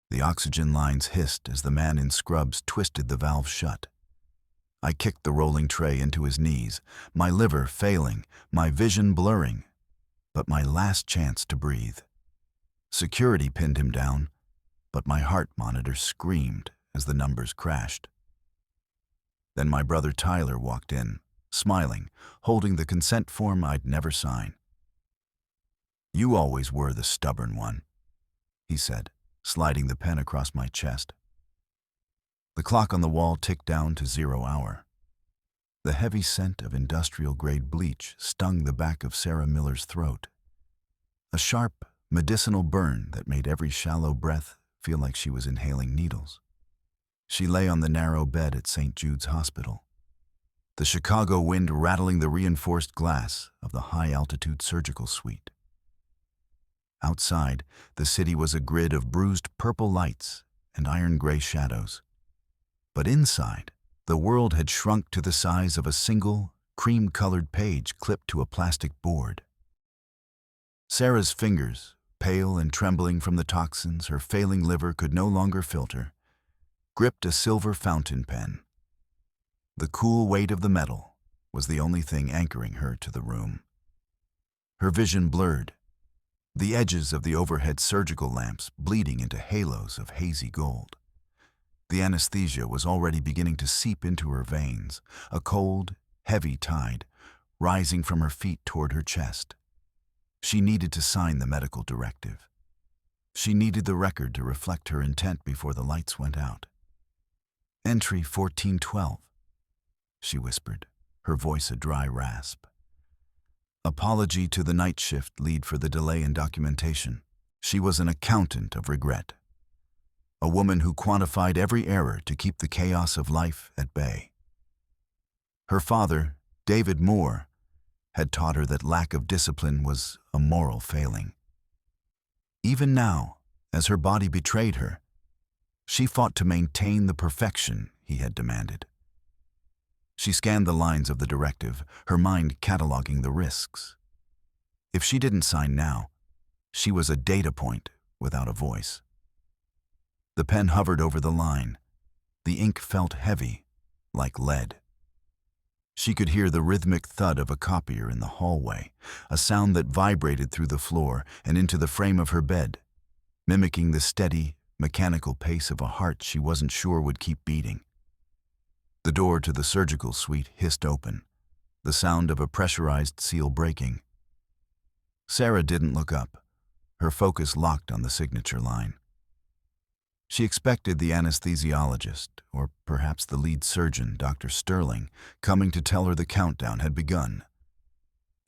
The oxygen lines hissed as the man in scrubs twisted the valve shut. I kicked the rolling tray into his knees, my liver failing, my vision blurring, but my last chance to breathe. Security pinned him down, but my heart monitor screamed as the numbers crashed. Then my brother Tyler walked in, smiling, holding the consent form I'd never sign. "You always were the stubborn one," he said, sliding the pen across my chest. The clock on the wall ticked down to 0 hour. The heavy scent of industrial-grade bleach stung the back of Sarah Miller's throat. A sharp, medicinal burn that made every shallow breath feel like she was inhaling needles. She lay on the narrow bed at St. Jude's Hospital, the Chicago wind rattling the reinforced glass of the high-altitude surgical suite. Outside, the city was a grid of bruised purple lights and iron-gray shadows. But inside, the world had shrunk to the size of a single, cream-colored page clipped to a plastic board. Sarah's fingers, pale and trembling from the toxins her failing liver could no longer filter, gripped a silver fountain pen. The cool weight of the metal was the only thing anchoring her to the room. Her vision blurred, the edges of the overhead surgical lamps bleeding into halos of hazy gold. The anesthesia was already beginning to seep into her veins, a cold, heavy tide rising from her feet toward her chest. She needed to sign the medical directive. She needed the record to reflect her intent before the lights went out. "Entry 1412, she whispered, her voice a dry rasp. Apology to the night shift lead for the delay in documentation. She was an accountant of regret. A woman who quantified every error to keep the chaos of life at bay. Her father, David Moore, had taught her that lack of discipline was a moral failing. Even now, as her body betrayed her, she fought to maintain the perfection he had demanded. She scanned the lines of the directive, her mind cataloging the risks. If she didn't sign now, she was a data point without a voice. The pen hovered over the line. The ink felt heavy, like lead. She could hear the rhythmic thud of a copier in the hallway, a sound that vibrated through the floor and into the frame of her bed, mimicking the steady, mechanical pace of a heart she wasn't sure would keep beating. The door to the surgical suite hissed open, the sound of a pressurized seal breaking. Sarah didn't look up, her focus locked on the signature line. She expected the anesthesiologist, or perhaps the lead surgeon, Dr. Sterling, coming to tell her the countdown had begun.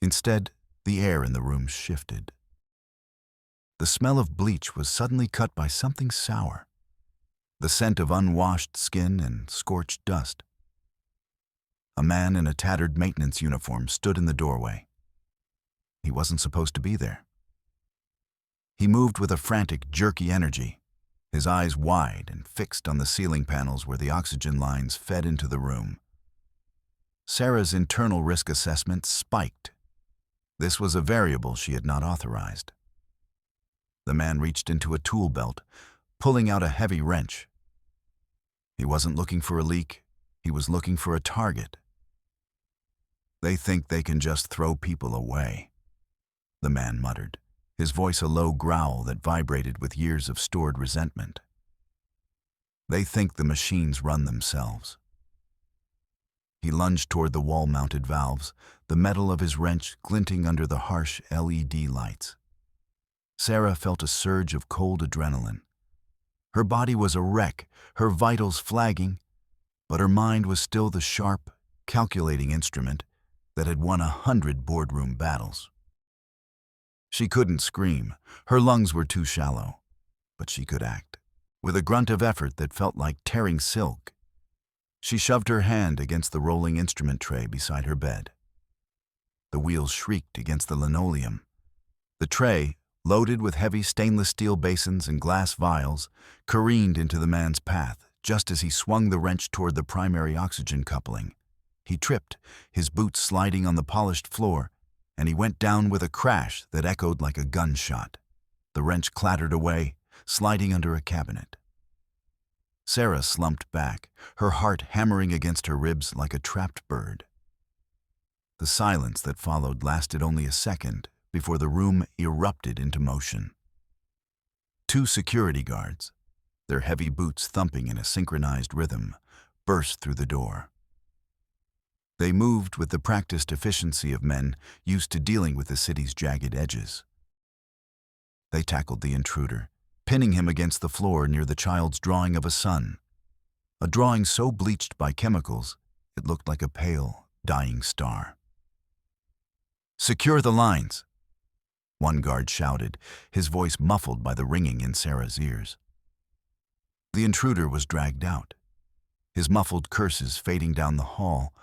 Instead, the air in the room shifted. The smell of bleach was suddenly cut by something sour, the scent of unwashed skin and scorched dust. A man in a tattered maintenance uniform stood in the doorway. He wasn't supposed to be there. He moved with a frantic, jerky energy, his eyes wide and fixed on the ceiling panels where the oxygen lines fed into the room. Sarah's internal risk assessment spiked. This was a variable she had not authorized. The man reached into a tool belt, pulling out a heavy wrench. He wasn't looking for a leak, he was looking for a target. "They think they can just throw people away," the man muttered, his voice a low growl that vibrated with years of stored resentment. "They think the machines run themselves." He lunged toward the wall-mounted valves, the metal of his wrench glinting under the harsh LED lights. Sarah felt a surge of cold adrenaline. Her body was a wreck, her vitals flagging, but her mind was still the sharp, calculating instrument that had won 100 boardroom battles. She couldn't scream, her lungs were too shallow, but she could act, with a grunt of effort that felt like tearing silk. She shoved her hand against the rolling instrument tray beside her bed. The wheels shrieked against the linoleum. The tray, loaded with heavy stainless steel basins and glass vials, careened into the man's path just as he swung the wrench toward the primary oxygen coupling. He tripped, his boots sliding on the polished floor, and he went down with a crash that echoed like a gunshot. The wrench clattered away, sliding under a cabinet. Sarah slumped back, her heart hammering against her ribs like a trapped bird. The silence that followed lasted only a second before the room erupted into motion. Two security guards, their heavy boots thumping in a synchronized rhythm, burst through the door. They moved with the practiced efficiency of men used to dealing with the city's jagged edges. They tackled the intruder, pinning him against the floor near the child's drawing of a sun, a drawing so bleached by chemicals it looked like a pale, dying star. "Secure the lines," one guard shouted, his voice muffled by the ringing in Sarah's ears. The intruder was dragged out, his muffled curses fading down the hall,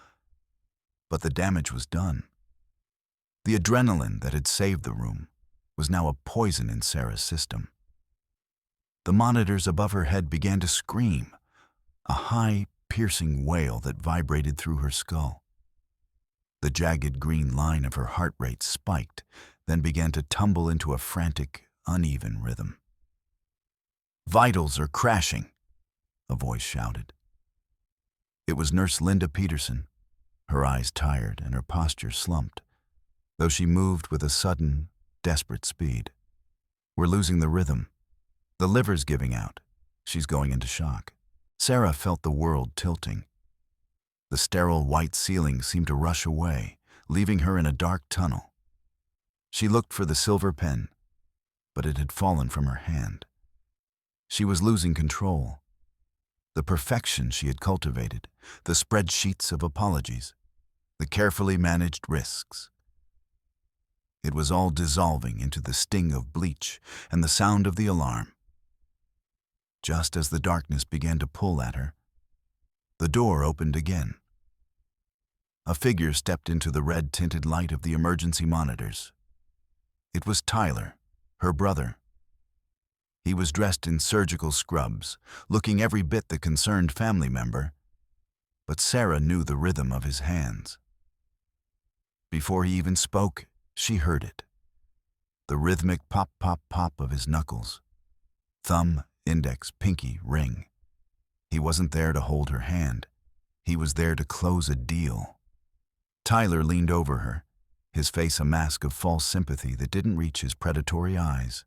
but the damage was done. The adrenaline that had saved the room was now a poison in Sarah's system. The monitors above her head began to scream, a high, piercing wail that vibrated through her skull. The jagged green line of her heart rate spiked, then began to tumble into a frantic, uneven rhythm. "Vitals are crashing," a voice shouted. It was Nurse Linda Peterson, her eyes tired and her posture slumped, though she moved with a sudden, desperate speed. "We're losing the rhythm. The liver's giving out. She's going into shock." Sarah felt the world tilting. The sterile white ceiling seemed to rush away, leaving her in a dark tunnel. She looked for the silver pen, but it had fallen from her hand. She was losing control. The perfection she had cultivated, the spreadsheets of apologies, the carefully managed risks. It was all dissolving into the sting of bleach and the sound of the alarm. Just as the darkness began to pull at her, the door opened again. A figure stepped into the red-tinted light of the emergency monitors. It was Tyler, her brother. He was dressed in surgical scrubs, looking every bit the concerned family member, but Sarah knew the rhythm of his hands. Before he even spoke, she heard it. The rhythmic pop-pop-pop of his knuckles. Thumb, index, pinky, ring. He wasn't there to hold her hand. He was there to close a deal. Tyler leaned over her, his face a mask of false sympathy that didn't reach his predatory eyes.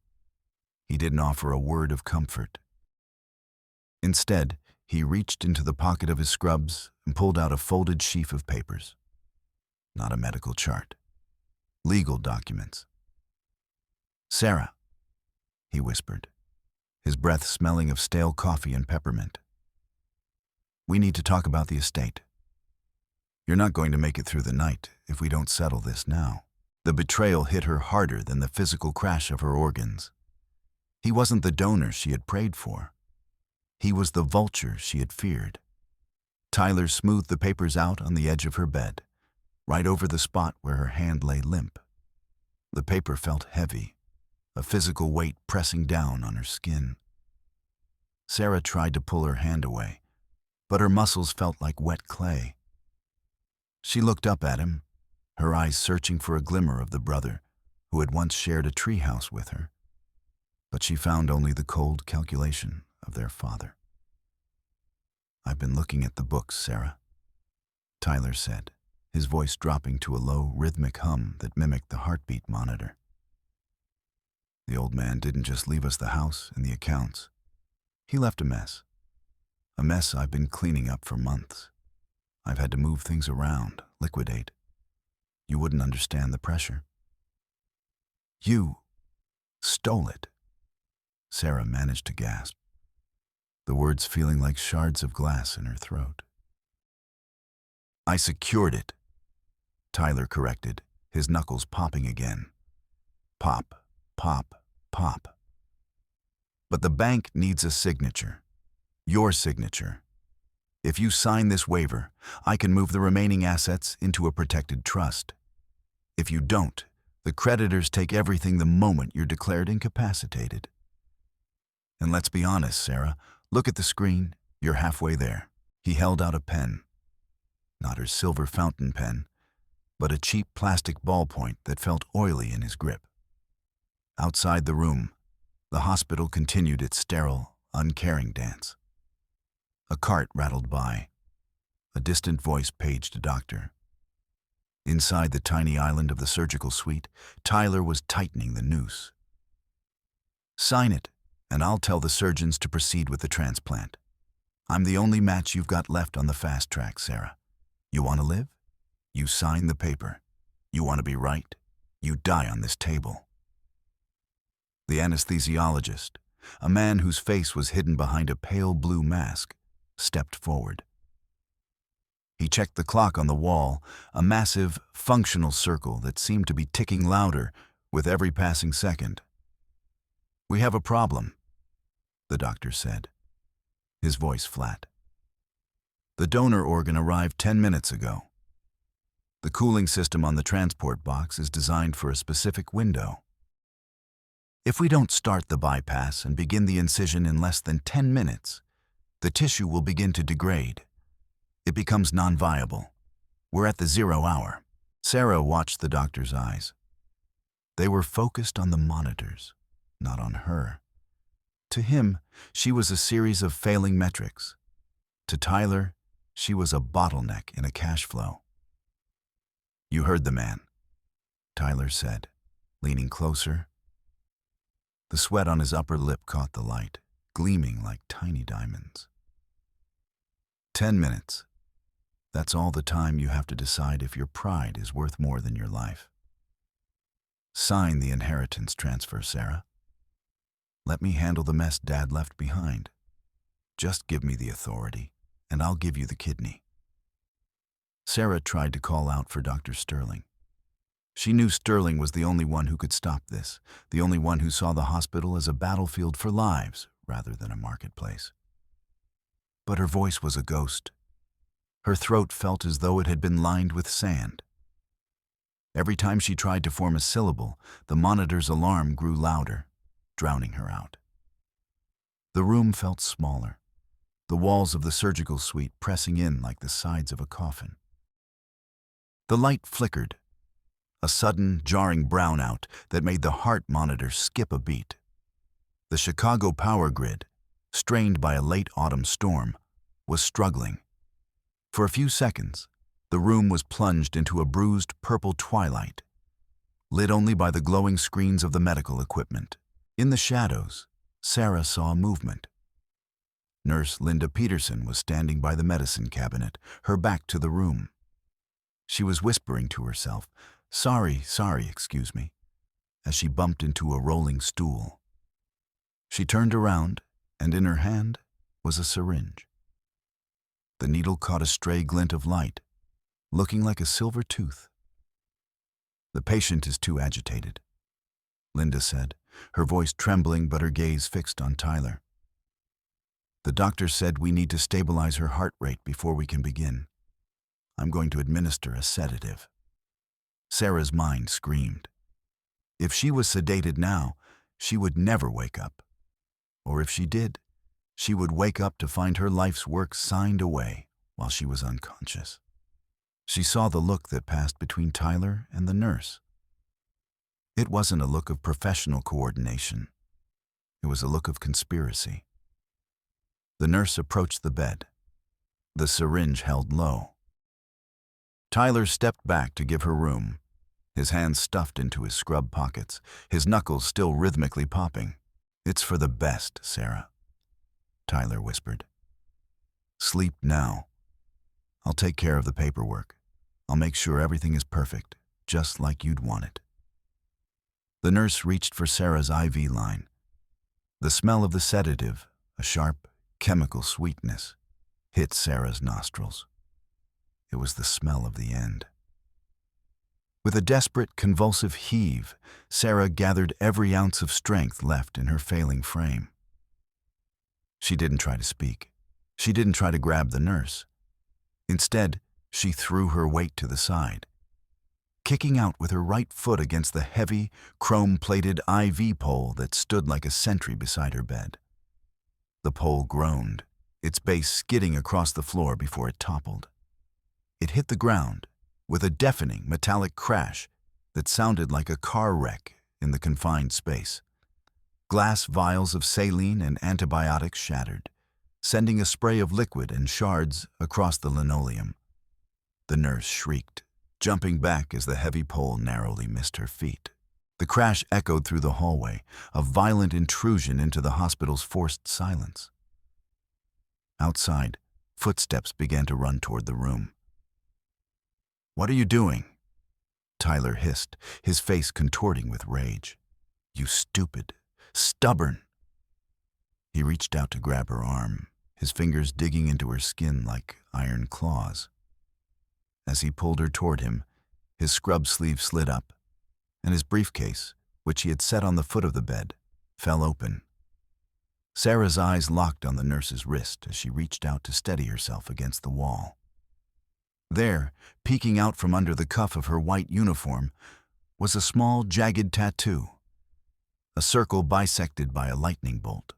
He didn't offer a word of comfort. Instead, he reached into the pocket of his scrubs and pulled out a folded sheaf of papers. Not a medical chart. Legal documents. "Sarah," he whispered, his breath smelling of stale coffee and peppermint. "We need to talk about the estate. You're not going to make it through the night if we don't settle this now." The betrayal hit her harder than the physical crash of her organs. He wasn't the donor she had prayed for. He was the vulture she had feared. Tyler smoothed the papers out on the edge of her bed, right over the spot where her hand lay limp. The paper felt heavy, a physical weight pressing down on her skin. Sarah tried to pull her hand away, but her muscles felt like wet clay. She looked up at him, her eyes searching for a glimmer of the brother who had once shared a treehouse with her, but she found only the cold calculation of their father. "I've been looking at the books, Sarah," Tyler said, his voice dropping to a low, rhythmic hum that mimicked the heartbeat monitor. "The old man didn't just leave us the house and the accounts. He left a mess I've been cleaning up for months. I've had to move things around, liquidate. You wouldn't understand the pressure." "You stole it," Sarah managed to gasp, the words feeling like shards of glass in her throat. "I secured it," Tyler corrected, his knuckles popping again. Pop, pop, pop. "But the bank needs a signature. Your signature. If you sign this waiver, I can move the remaining assets into a protected trust. If you don't, the creditors take everything the moment you're declared incapacitated. And let's be honest, Sarah, look at the screen, you're halfway there." He held out a pen. Not her silver fountain pen, but a cheap plastic ballpoint that felt oily in his grip. Outside the room, The hospital continued its sterile, uncaring dance. A cart rattled by. A distant voice paged a doctor. Inside the tiny island of the surgical suite, Tyler was tightening the noose. "Sign it, and I'll tell the surgeons to proceed with the transplant. I'm the only match you've got left on the fast track, Sarah. You want to live? You sign the paper. You want to be right? You die on this table." The anesthesiologist, a man whose face was hidden behind a pale blue mask, stepped forward. He checked the clock on the wall, a massive, functional circle that seemed to be ticking louder with every passing second. "We have a problem," the doctor said, his voice flat. "The donor organ arrived 10 minutes ago. The cooling system on the transport box is designed for a specific window. If we don't start the bypass and begin the incision in less than 10 minutes, the tissue will begin to degrade. It becomes non-viable. We're at the 0 hour." Sarah watched the doctor's eyes. They were focused on the monitors, not on her. To him, she was a series of failing metrics. To Tyler, she was a bottleneck in a cash flow. "You heard the man," Tyler said, leaning closer. The sweat on his upper lip caught the light, gleaming like tiny diamonds. 10 minutes. That's all the time you have to decide if your pride is worth more than your life. Sign the inheritance transfer, Sarah. Let me handle the mess Dad left behind. Just give me the authority, and I'll give you the kidney. Sarah tried to call out for Dr. Sterling. She knew Sterling was the only one who could stop this, the only one who saw the hospital as a battlefield for lives rather than a marketplace. But her voice was a ghost. Her throat felt as though it had been lined with sand. Every time she tried to form a syllable, the monitor's alarm grew louder, drowning her out. The room felt smaller, the walls of the surgical suite pressing in like the sides of a coffin. The light flickered, a sudden, jarring brownout that made the heart monitor skip a beat. The Chicago power grid, strained by a late autumn storm, was struggling. For a few seconds, the room was plunged into a bruised purple twilight, lit only by the glowing screens of the medical equipment. In the shadows, Sarah saw movement. Nurse Linda Peterson was standing by the medicine cabinet, her back to the room. She was whispering to herself, sorry, excuse me, as she bumped into a rolling stool. She turned around, and in her hand was a syringe. The needle caught a stray glint of light, looking like a silver tooth. "The patient is too agitated," Linda said, her voice trembling but her gaze fixed on Tyler. "The doctor said we need to stabilize her heart rate before we can begin. I'm going to administer a sedative." Sarah's mind screamed. If she was sedated now, she would never wake up. Or if she did, she would wake up to find her life's work signed away while she was unconscious. She saw the look that passed between Tyler and the nurse. It wasn't a look of professional coordination. It was a look of conspiracy. The nurse approached the bed, the syringe held low. Tyler stepped back to give her room, his hands stuffed into his scrub pockets, his knuckles still rhythmically popping. "It's for the best, Sarah," Tyler whispered. "Sleep now. I'll take care of the paperwork. I'll make sure everything is perfect, just like you'd want it." The nurse reached for Sarah's IV line. The smell of the sedative, a sharp, chemical sweetness, hit Sarah's nostrils. It was the smell of the end. With a desperate, convulsive heave, Sarah gathered every ounce of strength left in her failing frame. She didn't try to speak. She didn't try to grab the nurse. Instead, she threw her weight to the side, kicking out with her right foot against the heavy, chrome-plated IV pole that stood like a sentry beside her bed. The pole groaned, its base skidding across the floor before it toppled. It hit the ground with a deafening metallic crash that sounded like a car wreck in the confined space. Glass vials of saline and antibiotics shattered, sending a spray of liquid and shards across the linoleum. The nurse shrieked, jumping back as the heavy pole narrowly missed her feet. The crash echoed through the hallway, a violent intrusion into the hospital's forced silence. Outside, footsteps began to run toward the room. "What are you doing?" Tyler hissed, his face contorting with rage. "You stupid, stubborn." He reached out to grab her arm, his fingers digging into her skin like iron claws. As he pulled her toward him, his scrub sleeve slid up, and his briefcase, which he had set on the foot of the bed, fell open. Sarah's eyes locked on the nurse's wrist as she reached out to steady herself against the wall. There, peeking out from under the cuff of her white uniform, was a small, jagged tattoo, a circle bisected by a lightning bolt.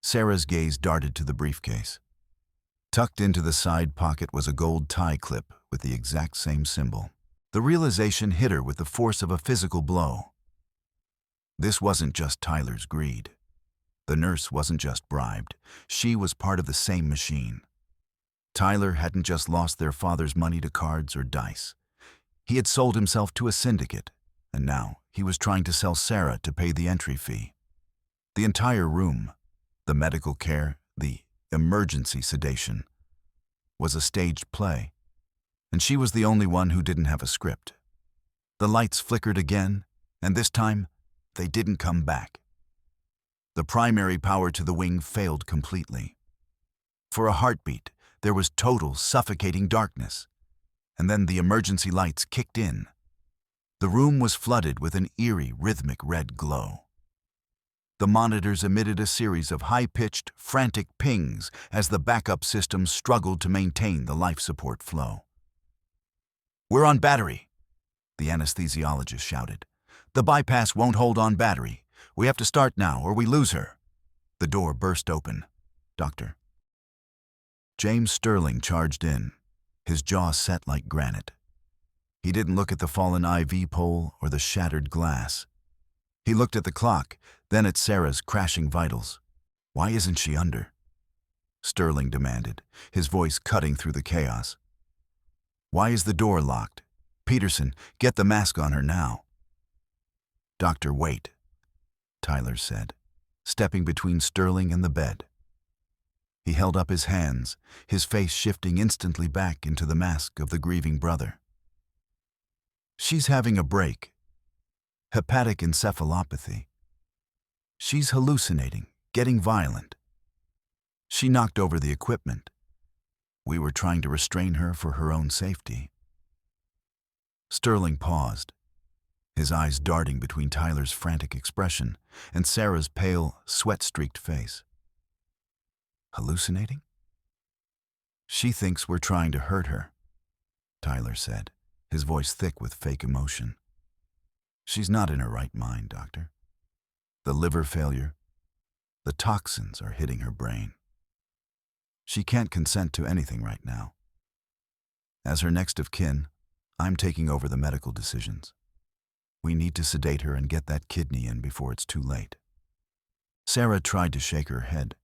Sarah's gaze darted to the briefcase. Tucked into the side pocket was a gold tie clip with the exact same symbol. The realization hit her with the force of a physical blow. This wasn't just Tyler's greed. The nurse wasn't just bribed. She was part of the same machine. Tyler hadn't just lost their father's money to cards or dice. He had sold himself to a syndicate, and now he was trying to sell Sarah to pay the entry fee. The entire room, the medical care, the emergency sedation, was a staged play, and she was the only one who didn't have a script. The lights flickered again, and this time, they didn't come back. The primary power to the wing failed completely. For a heartbeat, there was total, suffocating darkness, and then the emergency lights kicked in. The room was flooded with an eerie, rhythmic red glow. The monitors emitted a series of high-pitched, frantic pings as the backup system struggled to maintain the life support flow. "We're on battery," the anesthesiologist shouted. "The bypass won't hold on battery. We have to start now or we lose her." The door burst open. "Doctor." James Sterling charged in, his jaw set like granite. He didn't look at the fallen IV pole or the shattered glass. He looked at the clock, then at Sarah's crashing vitals. "Why isn't she under?" Sterling demanded, his voice cutting through the chaos. "Why is the door locked? Peterson, get the mask on her now." "Doctor, wait," Tyler said, stepping between Sterling and the bed. He held up his hands, his face shifting instantly back into the mask of the grieving brother. "She's having a break. Hepatic encephalopathy. She's hallucinating, getting violent. She knocked over the equipment. We were trying to restrain her for her own safety." Sterling paused, his eyes darting between Tyler's frantic expression and Sarah's pale, sweat-streaked face. "Hallucinating? She thinks we're trying to hurt her," Tyler said, his voice thick with fake emotion. "She's not in her right mind, Doctor. The liver failure, the toxins are hitting her brain. She can't consent to anything right now. As her next of kin, I'm taking over the medical decisions. We need to sedate her and get that kidney in before it's too late." Sarah tried to shake her head,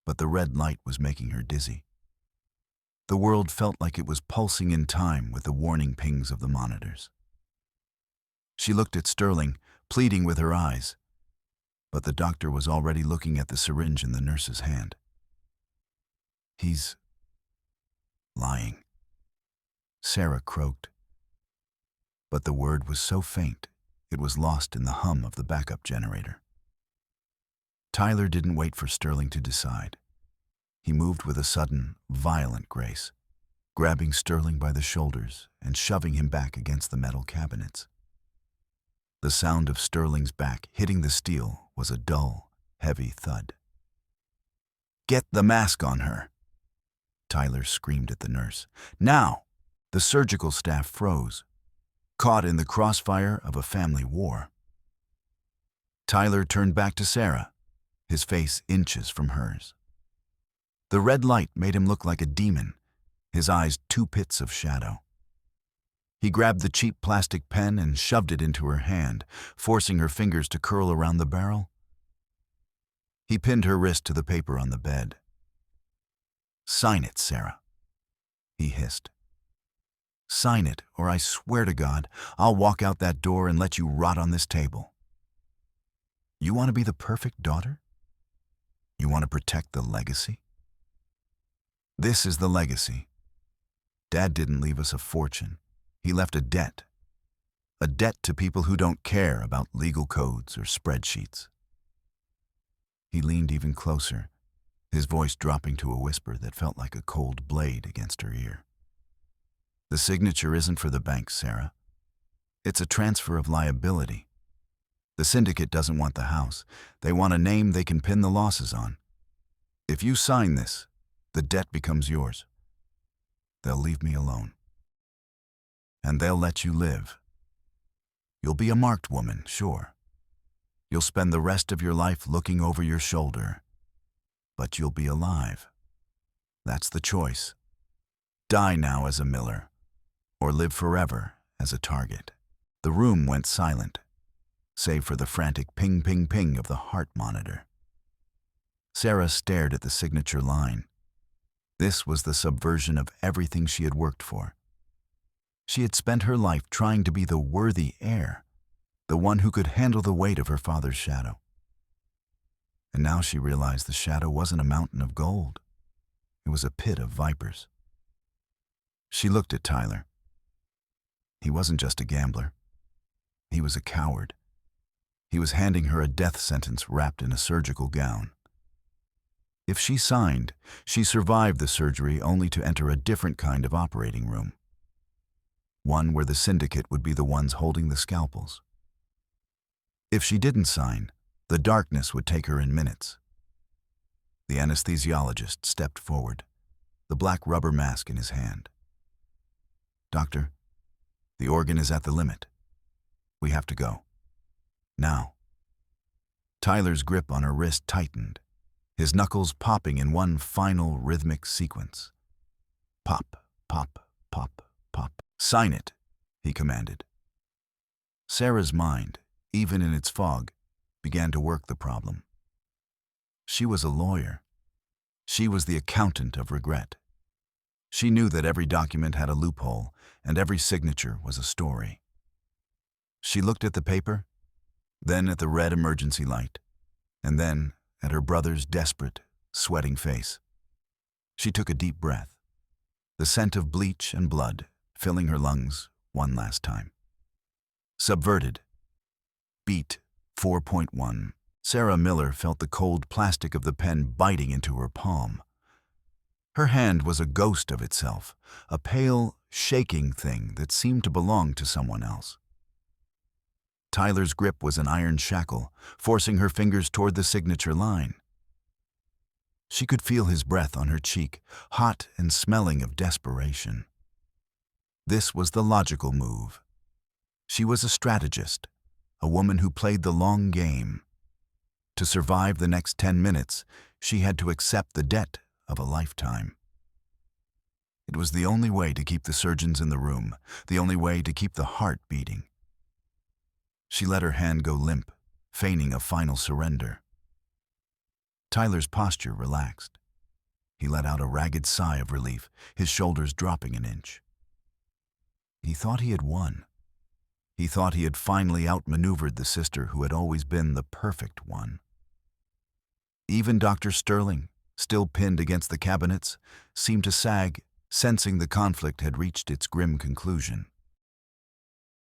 but the red light was making her dizzy. The world felt like it was pulsing in time with the warning pings of the monitors. She looked at Sterling, pleading with her eyes, but the doctor was already looking at the syringe in the nurse's hand. "He's lying," Sarah croaked. But the word was so faint, it was lost in the hum of the backup generator. Tyler didn't wait for Sterling to decide. He moved with a sudden, violent grace, grabbing Sterling by the shoulders and shoving him back against the metal cabinets. The sound of Sterling's back hitting the steel was a dull, heavy thud. "Get the mask on her," Tyler screamed at the nurse. "Now!" The surgical staff froze, caught in the crossfire of a family war. Tyler turned back to Sarah, his face inches from hers. The red light made him look like a demon, his eyes two pits of shadow. He grabbed the cheap plastic pen and shoved it into her hand, forcing her fingers to curl around the barrel. He pinned her wrist to the paper on the bed. "Sign it, Sarah," he hissed. "Sign it, or I swear to God, I'll walk out that door and let you rot on this table. You want to be the perfect daughter? You want to protect the legacy? This is the legacy. Dad didn't leave us a fortune. He left a debt. A debt to people who don't care about legal codes or spreadsheets." He leaned even closer, his voice dropping to a whisper that felt like a cold blade against her ear. "The signature isn't for the bank, Sarah. It's a transfer of liability. The syndicate doesn't want the house. They want a name they can pin the losses on. If you sign this, the debt becomes yours. They'll leave me alone. And they'll let you live. You'll be a marked woman, sure. You'll spend the rest of your life looking over your shoulder. But you'll be alive. That's the choice. Die now as a Miller, or live forever as a target." The room went silent, save for the frantic ping-ping-ping of the heart monitor. Sarah stared at the signature line. This was the subversion of everything she had worked for. She had spent her life trying to be the worthy heir, the one who could handle the weight of her father's shadow. And now she realized the shadow wasn't a mountain of gold. It was a pit of vipers. She looked at Tyler. He wasn't just a gambler. He was a coward. He was handing her a death sentence wrapped in a surgical gown. If she signed, she survived the surgery only to enter a different kind of operating room. One where the syndicate would be the ones holding the scalpels. If she didn't sign, the darkness would take her in minutes. The anesthesiologist stepped forward, the black rubber mask in his hand. "Doctor, the organ is at the limit. We have to go. Now." Tyler's grip on her wrist tightened, his knuckles popping in one final rhythmic sequence. Pop, pop, pop, pop. "Sign it," he commanded. Sarah's mind, even in its fog, began to work the problem. She was a lawyer. She was the accountant of regret. She knew that every document had a loophole, and every signature was a story. She looked at the paper, then at the red emergency light, and then at her brother's desperate, sweating face. She took a deep breath, the scent of bleach and blood filling her lungs one last time. Subverted. Beat 4.1. Sarah Miller felt the cold plastic of the pen biting into her palm. Her hand was a ghost of itself, a pale, shaking thing that seemed to belong to someone else. Tyler's grip was an iron shackle, forcing her fingers toward the signature line. She could feel his breath on her cheek, hot and smelling of desperation. This was the logical move. She was a strategist, a woman who played the long game. To survive the next 10 minutes, she had to accept the debt of a lifetime. It was the only way to keep the surgeons in the room, the only way to keep the heart beating. She let her hand go limp, feigning a final surrender. Tyler's posture relaxed. He let out a ragged sigh of relief, his shoulders dropping an inch. He thought he had won. He thought he had finally outmaneuvered the sister who had always been the perfect one. Even Dr. Sterling, still pinned against the cabinets, seemed to sag, sensing the conflict had reached its grim conclusion.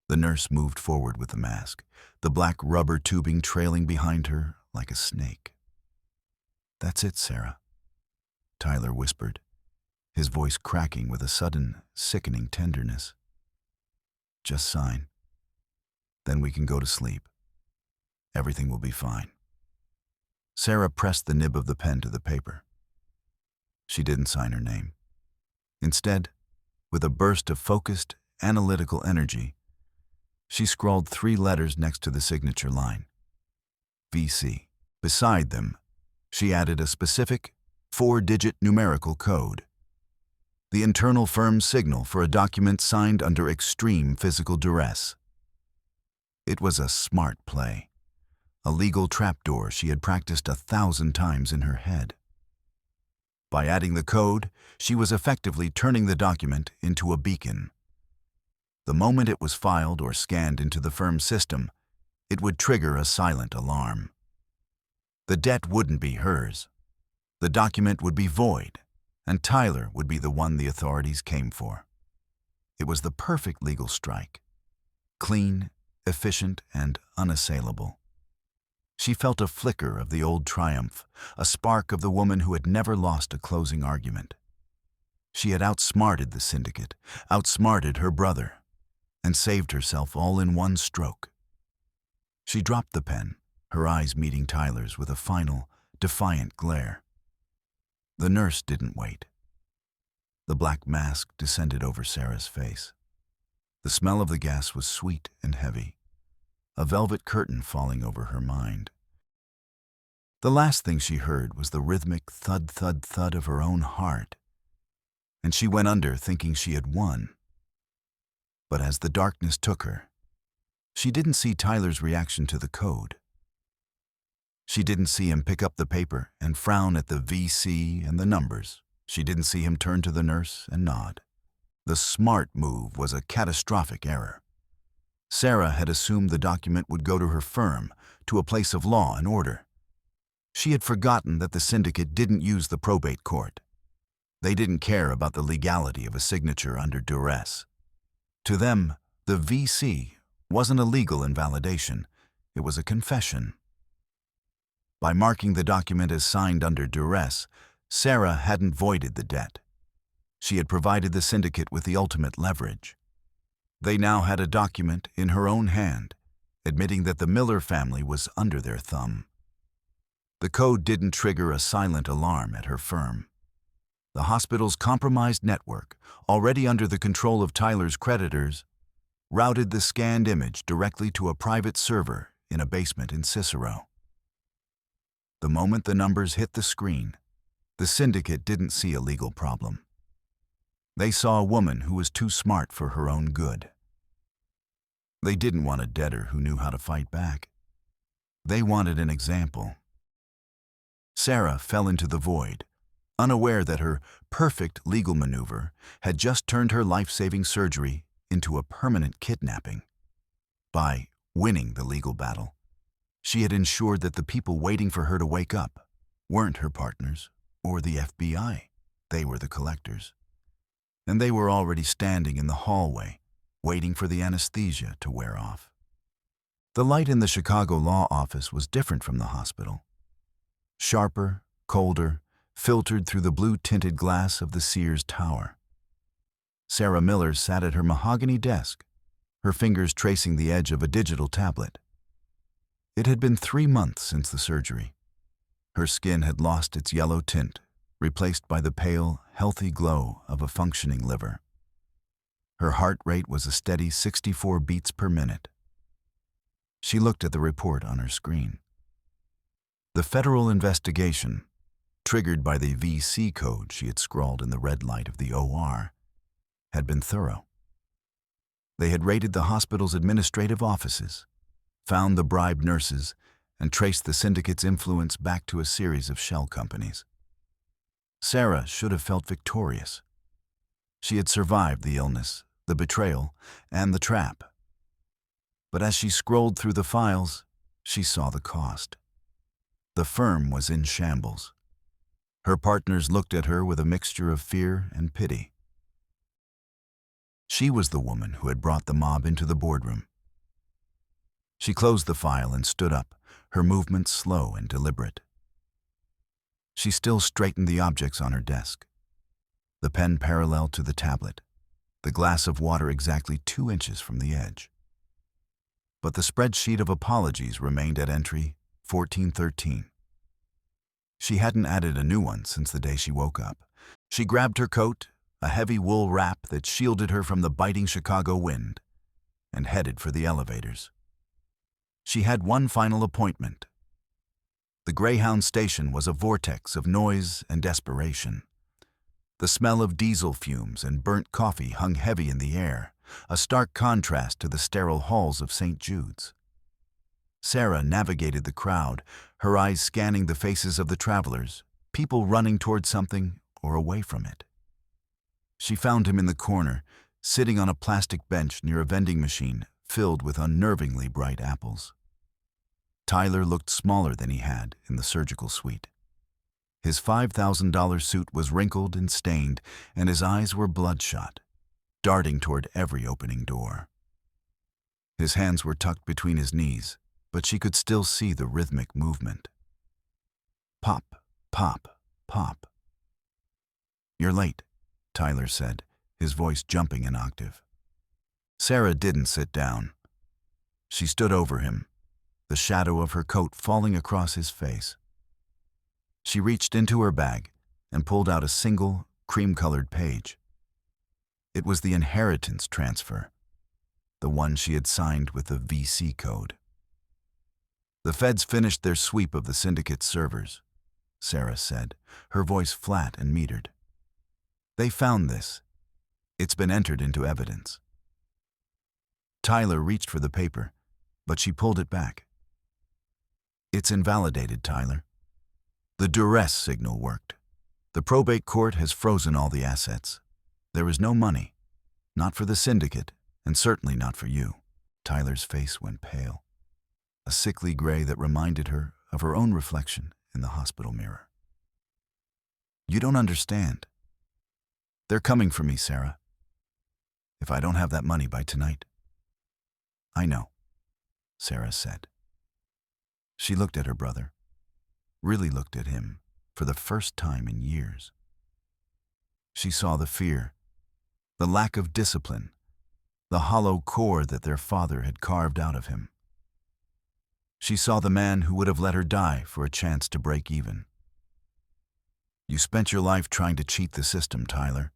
The nurse moved forward with the mask, the black rubber tubing trailing behind her like a snake. "That's it, Sarah," Tyler whispered, his voice cracking with a sudden, sickening tenderness. "Just sign. Then we can go to sleep. Everything will be fine." Sarah pressed the nib of the pen to the paper. She didn't sign her name. Instead, with a burst of focused, analytical energy, she scrawled 3 letters next to the signature line. VC. Beside them, she added a specific 4-digit numerical code. The internal firm signal for a document signed under extreme physical duress. It was a smart play, a legal trapdoor she had practiced 1,000 times in her head. By adding the code, she was effectively turning the document into a beacon. The moment it was filed or scanned into the firm's system, it would trigger a silent alarm. The debt wouldn't be hers. The document would be void, and Tyler would be the one the authorities came for. It was the perfect legal strike. Clean, efficient, and unassailable. She felt a flicker of the old triumph, a spark of the woman who had never lost a closing argument. She had outsmarted the syndicate, outsmarted her brother, and saved herself all in one stroke. She dropped the pen, her eyes meeting Tyler's with a final, defiant glare. The nurse didn't wait. The black mask descended over Sarah's face. The smell of the gas was sweet and heavy, a velvet curtain falling over her mind. The last thing she heard was the rhythmic thud, thud, thud of her own heart, and she went under thinking she had won. But as the darkness took her, she didn't see Tyler's reaction to the code. She didn't see him pick up the paper and frown at the VC and the numbers. She didn't see him turn to the nurse and nod. The smart move was a catastrophic error. Sarah had assumed the document would go to her firm, to a place of law and order. She had forgotten that the syndicate didn't use the probate court. They didn't care about the legality of a signature under duress. To them, the VC wasn't a legal invalidation, it was a confession. By marking the document as signed under duress, Sarah hadn't voided the debt. She had provided the syndicate with the ultimate leverage. They now had a document in her own hand, admitting that the Miller family was under their thumb. The code didn't trigger a silent alarm at her firm. The hospital's compromised network, already under the control of Tyler's creditors, routed the scanned image directly to a private server in a basement in Cicero. The moment the numbers hit the screen, the syndicate didn't see a legal problem. They saw a woman who was too smart for her own good. They didn't want a debtor who knew how to fight back. They wanted an example. Sarah fell into the void, unaware that her perfect legal maneuver had just turned her life-saving surgery into a permanent kidnapping. By winning the legal battle, she had ensured that the people waiting for her to wake up weren't her partners or the FBI. They were the collectors. And they were already standing in the hallway, waiting for the anesthesia to wear off. The light in the Chicago law office was different from the hospital. Sharper, colder, filtered through the blue-tinted glass of the Sears Tower. Sarah Miller sat at her mahogany desk, her fingers tracing the edge of a digital tablet. It had been 3 months since the surgery. Her skin had lost its yellow tint, replaced by the pale, healthy glow of a functioning liver. Her heart rate was a steady 64 beats per minute. She looked at the report on her screen. The federal investigation, triggered by the VC code she had scrawled in the red light of the OR, had been thorough. They had raided the hospital's administrative offices, found the bribed nurses, and traced the syndicate's influence back to a series of shell companies. Sarah should have felt victorious. She had survived the illness, the betrayal, and the trap. But as she scrolled through the files, she saw the cost. The firm was in shambles. Her partners looked at her with a mixture of fear and pity. She was the woman who had brought the mob into the boardroom. She closed the file and stood up, her movements slow and deliberate. She still straightened the objects on her desk. The pen parallel to the tablet, the glass of water exactly 2 inches from the edge. But the spreadsheet of apologies remained at entry 1413. She hadn't added a new one since the day she woke up. She grabbed her coat, a heavy wool wrap that shielded her from the biting Chicago wind, and headed for the elevators. She had one final appointment. The Greyhound station was a vortex of noise and desperation. The smell of diesel fumes and burnt coffee hung heavy in the air, a stark contrast to the sterile halls of St. Jude's. Sarah navigated the crowd, her eyes scanning the faces of the travelers, people running toward something or away from it. She found him in the corner, sitting on a plastic bench near a vending machine filled with unnervingly bright apples. Tyler looked smaller than he had in the surgical suite. His $5,000 suit was wrinkled and stained, and his eyes were bloodshot, darting toward every opening door. His hands were tucked between his knees, but she could still see the rhythmic movement. Pop, pop, pop. "You're late," Tyler said, his voice jumping an octave. Sarah didn't sit down. She stood over him, the shadow of her coat falling across his face. She reached into her bag and pulled out a single, cream-colored page. It was the inheritance transfer, the one she had signed with the VC code. "The feds finished their sweep of the syndicate's servers," Sarah said, her voice flat and metered. "They found this. It's been entered into evidence." Tyler reached for the paper, but she pulled it back. "It's invalidated, Tyler. The duress signal worked. The probate court has frozen all the assets. There is no money, not for the syndicate, and certainly not for you." Tyler's face went pale, a sickly gray that reminded her of her own reflection in the hospital mirror. "You don't understand. They're coming for me, Sarah. If I don't have that money by tonight." "I know," Sarah said. She looked at her brother, really looked at him for the first time in years. She saw the fear, the lack of discipline, the hollow core that their father had carved out of him. She saw the man who would have let her die for a chance to break even. "You spent your life trying to cheat the system, Tyler.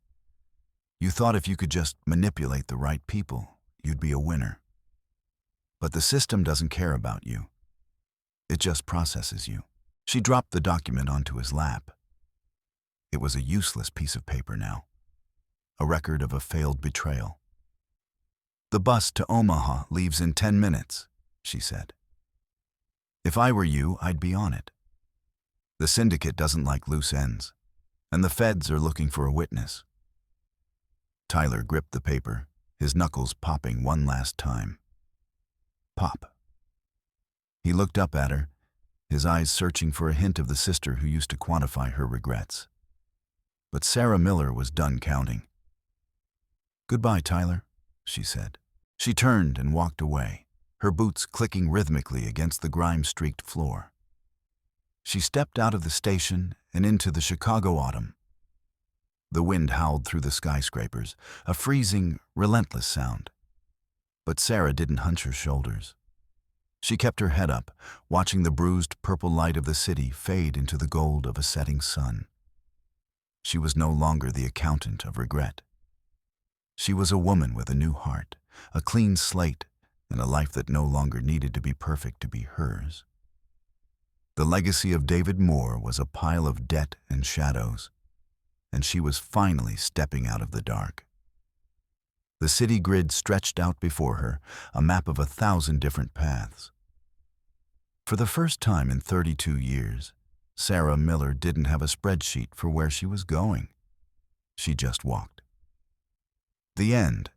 You thought if you could just manipulate the right people, you'd be a winner. But the system doesn't care about you. It just processes you." She dropped the document onto his lap. It was a useless piece of paper now, a record of a failed betrayal. "The bus to Omaha leaves in 10 minutes, she said. "If I were you, I'd be on it. The syndicate doesn't like loose ends, and the feds are looking for a witness." Tyler gripped the paper, his knuckles popping one last time. Pop. He looked up at her, his eyes searching for a hint of the sister who used to quantify her regrets. But Sarah Miller was done counting. "Goodbye, Tyler," she said. She turned and walked away, her boots clicking rhythmically against the grime-streaked floor. She stepped out of the station and into the Chicago autumn. The wind howled through the skyscrapers, a freezing, relentless sound. But Sarah didn't hunch her shoulders. She kept her head up, watching the bruised purple light of the city fade into the gold of a setting sun. She was no longer the accountant of regret. She was a woman with a new heart, a clean slate, and a life that no longer needed to be perfect to be hers. The legacy of David Moore was a pile of debt and shadows, and she was finally stepping out of the dark. The city grid stretched out before her, a map of 1,000 different paths. For the first time in 32 years, Sarah Miller didn't have a spreadsheet for where she was going. She just walked. The end.